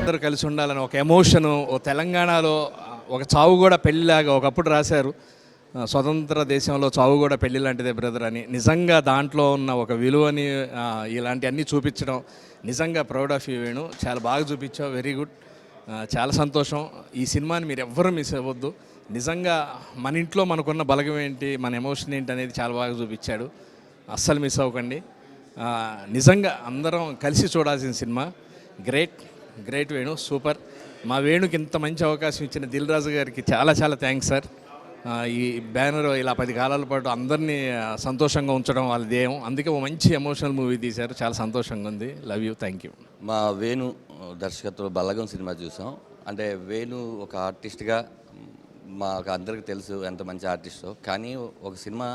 అందరూ కలిసి ఉండాలని ఒక ఎమోషను. తెలంగాణలో ఒక చావు కూడా పెళ్ళిలాగా ఒకప్పుడు రాశారు, స్వతంత్ర దేశంలో చావు కూడా పెళ్ళి లాంటిదే బ్రదర్ అని. నిజంగా దాంట్లో ఉన్న ఒక విలువని ఇలాంటివన్నీ చూపించడం నిజంగా ప్రౌడ్ ఆఫ్ యూ వేణు. చాలా బాగా చూపించావు, వెరీ గుడ్. చాలా సంతోషం. ఈ సినిమాని మీరు ఎవ్వరూ మిస్ అవ్వద్దు. నిజంగా మన ఇంట్లో మనకున్న బలగం ఏంటి, మన ఎమోషన్ ఏంటి అనేది చాలా బాగా చూపించాడు. అస్సలు మిస్ అవ్వకండి. నిజంగా అందరం కలిసి చూడాల్సిన cinema. Great great Venu, super. మా వేణుకి ఇంత మంచి అవకాశం ఇచ్చిన దిల్ రాజు గారికి చాలా చాలా థ్యాంక్స్ సార్. ఈ బ్యానర్ ఇలా 10 కాలాల పాటు అందరినీ సంతోషంగా ఉంచడం వాళ్ళ ధ్యేయం. అందుకే ఒక మంచి ఎమోషనల్ మూవీ తీశారు, చాలా సంతోషంగా ఉంది. Love you, thank you. మా వేణు దర్శకత్వంలో బలగం సినిమా చూసాం. అంటే వేణు ఒక ఆర్టిస్ట్గా మాకు అందరికీ తెలుసు ఎంత మంచి ఆర్టిస్టో, కానీ ఒక సినిమా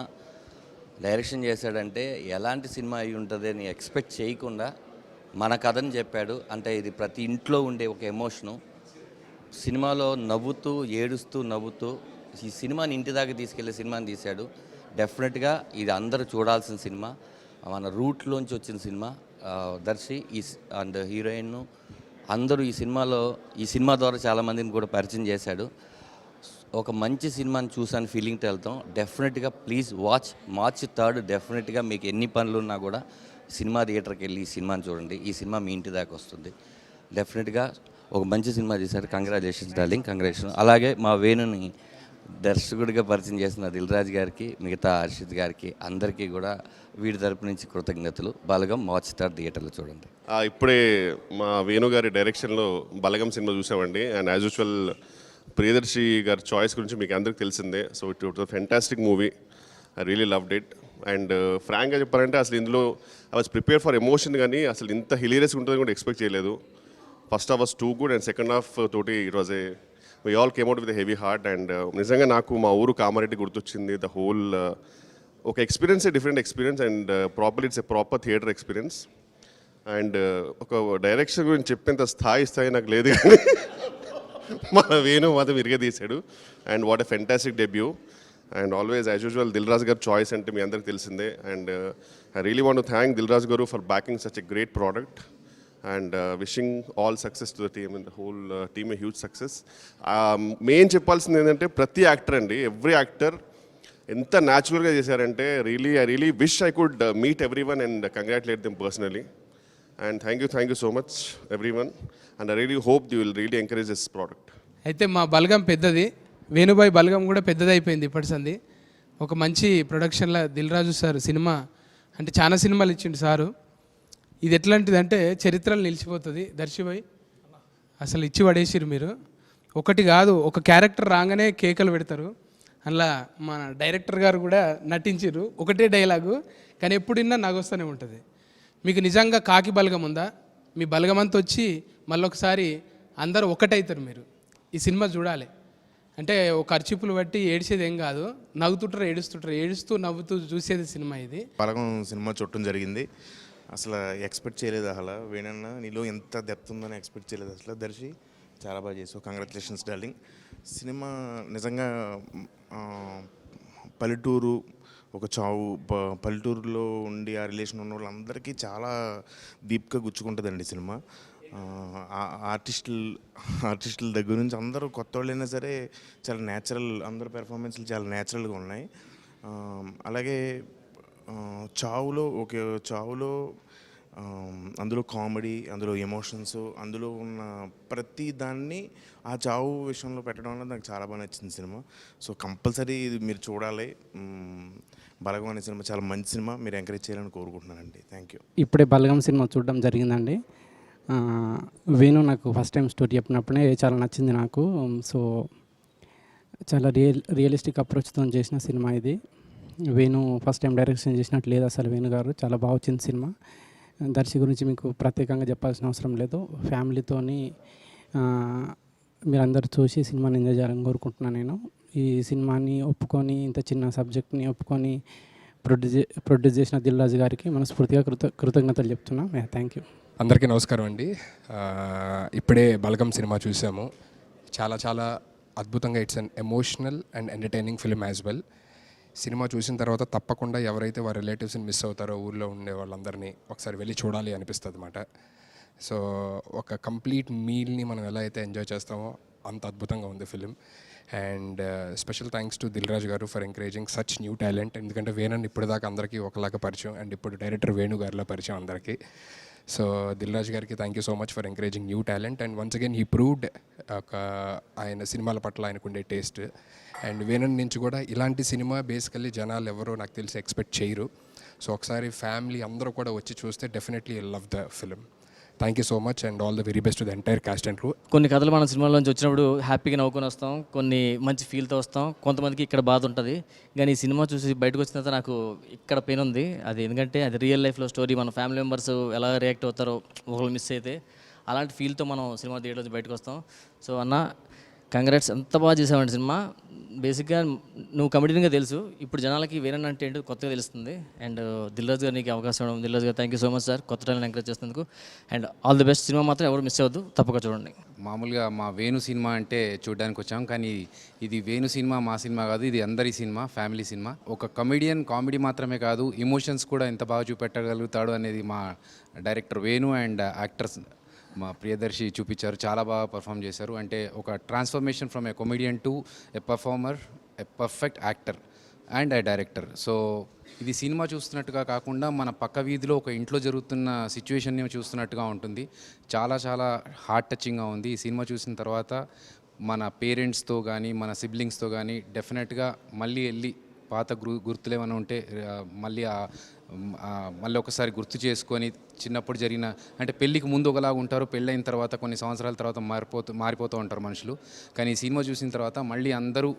డైరెక్షన్ చేశాడంటే ఎలాంటి సినిమా అయి ఉంటుంది అని ఎక్స్పెక్ట్ చేయకుండా మన కథను చెప్పాడు. అంటే ఇది ప్రతి ఇంట్లో ఉండే ఒక ఎమోషను. సినిమాలో నవ్వుతూ ఏడుస్తూ నవ్వుతూ ఈ సినిమాని ఇంటి దాకా తీసుకెళ్లే సినిమాని తీశాడు. డెఫినెట్గా ఇది అందరూ చూడాల్సిన సినిమా, మన రూట్లోంచి వచ్చిన సినిమా. దర్శి అండ్ హీరోయిన్ అందరూ ఈ సినిమా ద్వారా చాలామందిని కూడా పరిచయం చేశాడు. ఒక మంచి సినిమాని చూసాను ఫీలింగ్తో వెళ్తాం. డెఫినెట్గా ప్లీజ్ వాచ్. మార్చ్ 3 డెఫినెట్గా మీకు ఎన్ని పనులు ఉన్నా కూడా సినిమా థియేటర్కి వెళ్ళి ఈ సినిమాని చూడండి. ఈ సినిమా మీ ఇంటి దాకా వస్తుంది. డెఫినెట్గా ఒక మంచి సినిమా చేశారు. Congratulations darling, congratulation. అలాగే మా వేణుని దర్శకుడిగా పరిచయం చేసిన దిల్ రాజు గారికి, మిగతా హర్షిత్ గారికి అందరికీ కూడా వీడి తరపు నుంచి కృతజ్ఞతలు. బలగం మార్చ్ 3 థియేటర్లో చూడండి. ఇప్పుడే మా వేణు గారి డైరెక్షన్లో బలగం సినిమా చూసామండి. And as usual Priyadarshi garu choice గురించి మీకు అందరికీ తెలిసిందే. So it was fantastic movie. I really loved it. And ఫ్రాంక్గా చెప్పాలంటే అసలు ఇందులో I was prepare for emotion, కానీ అసలు ఇంత హిలీరియస్ ఉంటుందని కూడా ఎక్స్పెక్ట్ చేయలేదు. First half was too good and second half తోటి it was we all came out with a heavy heart. And నిజంగా నాకు మా ఊరు కామారెడ్డి గుర్తొచ్చింది. ద హోల్ ఒక experience, different experience. And properly it's a proper theatre experience. And ఒక direction గురించి చెప్పేంత స్థాయి నాకు లేదు, కానీ మన వేణు మాత్రం ఇరిగే తీశాడు. And what a fantastic debut. And always as usual Dil Raju garu choice అంటే మీ అందరికి తెలిసిందే. And I really want to thank Dil Raju garu for backing such a great product. And wishing all success to the team and the whole team a huge success. Main చెప్పాల్సింది ఏంటంటే ప్రతి actor అండి, every actor ఎంత న్యాచురల్గా చేశారంటే I really wish I could meet every one and congratulate them personally. And thank you so much every one. And I really hope you will really encourage this product. అయితే మా బలగం పెద్దది, వేణుబాయ్ బలగం కూడా పెద్దది అయిపోయింది ఇప్పటిసంది. ఒక మంచి ప్రొడక్షన్లో దిల్ రాజు సార్ సినిమా అంటే చాలా సినిమాలు ఇచ్చిండు సారు. ఇది ఎట్లాంటిది అంటే చరిత్రలు నిలిచిపోతుంది. దర్శిబాయ్ అసలు ఇచ్చి పడేసిరు మీరు. ఒకటి కాదు, ఒక క్యారెక్టర్ రాగానే కేకలు పెడతారు. అలా మన డైరెక్టర్ గారు కూడా నటించారు. ఒకటే డైలాగు, కానీ ఎప్పుడిన్నా నగొస్తూనే ఉంటుంది. మీకు నిజంగా కాకి బలగం ఉందా? మీ బలగం అంతా వచ్చి మళ్ళొకసారి అందరూ ఒకటవుతారు. మీరు ఈ సినిమా చూడాలి. అంటే ఒక ఖర్చుపులు బట్టి ఏడిసేది ఏం కాదు, నవ్వుతుంటారు ఏడుస్తూ నవ్వుతూ చూసేది సినిమా ఇది. బలగం సినిమా చూడటం జరిగింది. అసలు ఎక్స్పెక్ట్ చేయలేదు. అసలు వేణన్న నీలో ఎంత డెప్త్ ఉందని ఎక్స్పెక్ట్ చేయలేదు. అసలు దర్శి చాలా బాగా చేసావు, కంగ్రాచులేషన్స్ డార్లింగ్. సినిమా నిజంగా పల్లెటూరు ఒక చావు, పల్లెటూరులో ఉండి ఆ రిలేషన్ ఉన్న వాళ్ళందరికీ చాలా డీప్గా గుచ్చుకుంటుందండి సినిమా. ఆర్టిస్టుల దగ్గర నుంచి అందరూ కొత్త వాళ్ళైనా సరే చాలా న్యాచురల్, అందరు పెర్ఫార్మెన్స్లు చాలా న్యాచురల్గా ఉన్నాయి. అలాగే చావులో అందులో కామెడీ, అందులో ఎమోషన్స్, అందులో ఉన్న ప్రతి దాన్ని ఆ చావు విషయంలో పెట్టడం అనేది నాకు చాలా బాగా నచ్చింది సినిమా. సో కంపల్సరీ ఇది మీరు చూడాలి. బలగం అనే సినిమా చాలా మంచి సినిమా, మీరు ఎంకరేజ్ చేయాలని కోరుకుంటున్నానండి. Thank you. ఇప్పుడే బలగం సినిమా చూడడం జరిగిందండి. వేణు నాకు ఫస్ట్ టైం స్టోరీ చెప్పినప్పుడే చాలా నచ్చింది నాకు. సో చాలా రియలిస్టిక్ అప్రోచ్తో చేసిన సినిమా ఇది. వేణు ఫస్ట్ టైం డైరెక్షన్ చేసినట్టు లేదు అసలు. వేణు గారు చాలా బాగా వచ్చింది సినిమా. దర్శి గురించి మీకు ప్రత్యేకంగా చెప్పాల్సిన అవసరం లేదు. ఫ్యామిలీతోని మీరందరూ చూసి సినిమాని ఎంజాయ్ చేయాలని కోరుకుంటున్నాను నేను. ఈ సినిమాని ఒప్పుకొని, ఇంత చిన్న సబ్జెక్ట్ని ఒప్పుకొని ప్రొడ్యూస్ చేసిన దిల్ రాజు గారికి మనస్ఫూర్తిగా కృతజ్ఞతలు చెప్తున్నాం. Thank you. అందరికీ నమస్కారం అండి. ఇప్పుడే బలగం సినిమా చూసాము. చాలా అద్భుతంగా, it's an emotional and entertaining film as well. Cinema చూసిన తర్వాత తప్పకుండా ఎవరైతే వారి రిలేటివ్స్ని మిస్ అవుతారో ఊళ్ళో ఉండే వాళ్ళందరినీ ఒకసారి వెళ్ళి చూడాలి అనిపిస్తుంది అన్నమాట. సో ఒక కంప్లీట్ మీల్ని మనం ఎలా అయితే ఎంజాయ్ చేస్తామో అంత అద్భుతంగా ఉంది film. And special thanks to Dil Raju garu for encouraging such new talent. ఎందుకంటే వేణన్ ఇప్పటిదాకా అందరికీ ఒకలాగా పరిచయం, అండ్ ఇప్పుడు డైరెక్టర్ వేణు గారిలో పరిచయం అందరికీ. సో దిల్ రాజు గారికి thank you so much for encouraging new talent. And once again he proved ఒక ఆయన సినిమాల పట్ల ఆయనకుండే టేస్ట్. అండ్ వేణన్ నుంచి కూడా ఇలాంటి సినిమా బేసికల్లీ జనాలు ఎవరో నాకు తెలిసి ఎక్స్పెక్ట్ చేయరు. సో ఒకసారి ఫ్యామిలీ అందరూ కూడా వచ్చి చూస్తే definitely love the film. Thank you so much and all the very best to the entire cost and crew. కొన్ని కథలు మనం సినిమాల నుంచి వచ్చినప్పుడు హ్యాపీగా నవ్వుకొని వస్తాం, కొన్ని మంచి ఫీల్తో వస్తాం, కొంతమందికి ఇక్కడ బాధ ఉంటుంది. కానీ ఈ సినిమా చూసి బయటకు వచ్చిన తర్వాత నాకు ఇక్కడ పెయిన్ ఉంది. అది ఎందుకంటే అది రియల్ లైఫ్లో స్టోరీ, మన ఫ్యామిలీ మెంబర్స్ ఎలా రియాక్ట్ అవుతారో ఒకళ్ళు మిస్ అయితే అలాంటి ఫీల్తో మనం సినిమా థియేటర్ నుంచి బయటకు వస్తాం. సో అన్న కంగ్రాట్స్, ఎంత బాగా చేసావండి సినిమా. బేసిక్గా నువ్వు కమెడీగా తెలుసు, ఇప్పుడు జనాలకి వేరేనా అంటే ఏంటో కొత్తగా తెలుస్తుంది. అండ్ దిల్ రాజు గారు నీకు అవకాశం ఇవ్వడం, దిల్ రాజు గారు thank you so much sir కొత్త టాలెంట్ ఎంకరేజ్ చేసినందుకు. And all the best. Cinema మాత్రం ఎవరు మిస్ అవ్వద్దు, తప్పక చూడండి. మామూలుగా మా వేణు సినిమా అంటే చూడడానికి వచ్చాం, కానీ ఇది వేణు సినిమా మా సినిమా కాదు, ఇది అందరి సినిమా, ఫ్యామిలీ సినిమా. ఒక కమెడియన్ కామెడీ మాత్రమే కాదు, ఎమోషన్స్ కూడా ఎంత బాగా చూపెట్టగలుగుతాడు అనేది మా డైరెక్టర్ వేణు అండ్ యాక్టర్స్ మా ప్రియదర్శి చూపించారు. చాలా బాగా పర్ఫామ్ చేశారు. అంటే ఒక transformation from a comedian to a performer, a perfect actor and a director. So ఇది సినిమా చూస్తున్నట్టుగా కాకుండా మన పక్క వీధిలో ఒక ఇంట్లో జరుగుతున్న సిచ్యువేషన్ని చూస్తున్నట్టుగా ఉంటుంది. చాలా చాలా హార్ట్ టచింగ్గా ఉంది. ఈ సినిమా చూసిన తర్వాత మన పేరెంట్స్తో కానీ మన సిబ్లింగ్స్తో కానీ డెఫినెట్గా మళ్ళీ వెళ్ళి పాత గుర్తులు ఏమైనా ఉంటే మళ్ళీ ఒకసారి గుర్తు చేసుకొని చిన్నప్పుడు జరిగిన, అంటే పెళ్ళికి ముందు ఒకలాగా ఉంటారు, పెళ్ళైన తర్వాత కొన్ని సంవత్సరాల తర్వాత మారిపోతూ ఉంటారు మనుషులు. కానీ ఈ సినిమా చూసిన తర్వాత మళ్ళీ అందరూ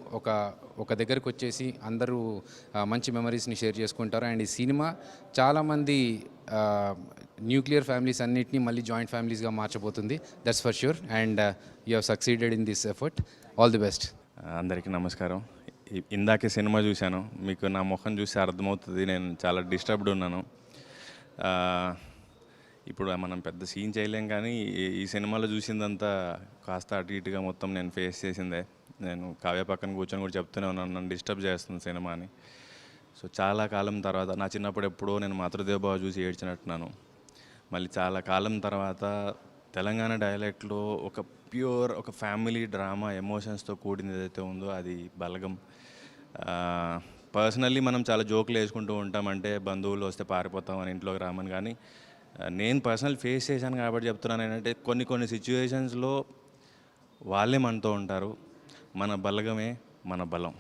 ఒక దగ్గరకు వచ్చేసి అందరూ మంచి మెమరీస్ని షేర్ చేసుకుంటారు. అండ్ ఈ సినిమా చాలామంది న్యూక్లియర్ ఫ్యామిలీస్ అన్నిటినీ మళ్ళీ జాయింట్ ఫ్యామిలీస్గా మార్చబోతుంది. That's for sure. And you have succeeded in this effort. All the best. అందరికీ నమస్కారం. ఇందాకే సినిమా చూశాను, మీకు నా ముఖం చూసి అర్థమవుతుంది నేను చాలా డిస్టర్బ్డ్ ఉన్నాను. ఇప్పుడు మనం పెద్ద సీన్ చేయలేం, కానీ ఈ సినిమాలో చూసిందంతా కాస్త అటు ఇటుగా మొత్తం నేను ఫేస్ చేసిందే. నేను కావ్య పక్కన కూర్చొని కూడా చెప్తూనే ఉన్నాను, నన్ను డిస్టర్బ్ చేస్తుంది సినిమా అని. సో చాలా కాలం తర్వాత, నా చిన్నప్పుడు ఎప్పుడో నేను మాతృదేవభావ చూసి ఏడ్చినట్టున్నాను. మళ్ళీ చాలా కాలం తర్వాత తెలంగాణ డైలెక్ట్లో ఒక ప్యూర్ ఒక ఫ్యామిలీ డ్రామా ఎమోషన్స్తో కూడింది ఏదైతే ఉందో అది బలగం. పర్సనల్లీ మనం చాలా జోకులు వేసుకుంటూ ఉంటామంటే బంధువులు వస్తే పారిపోతామని ఇంట్లోకి రామని, కానీ నేను పర్సనల్ ఫేస్ చేశాను కాబట్టి చెప్తున్నాను ఏంటంటే కొన్ని సిచ్యువేషన్స్లో వాళ్ళే మనతో ఉంటారు. మన బలగమే మన బలం.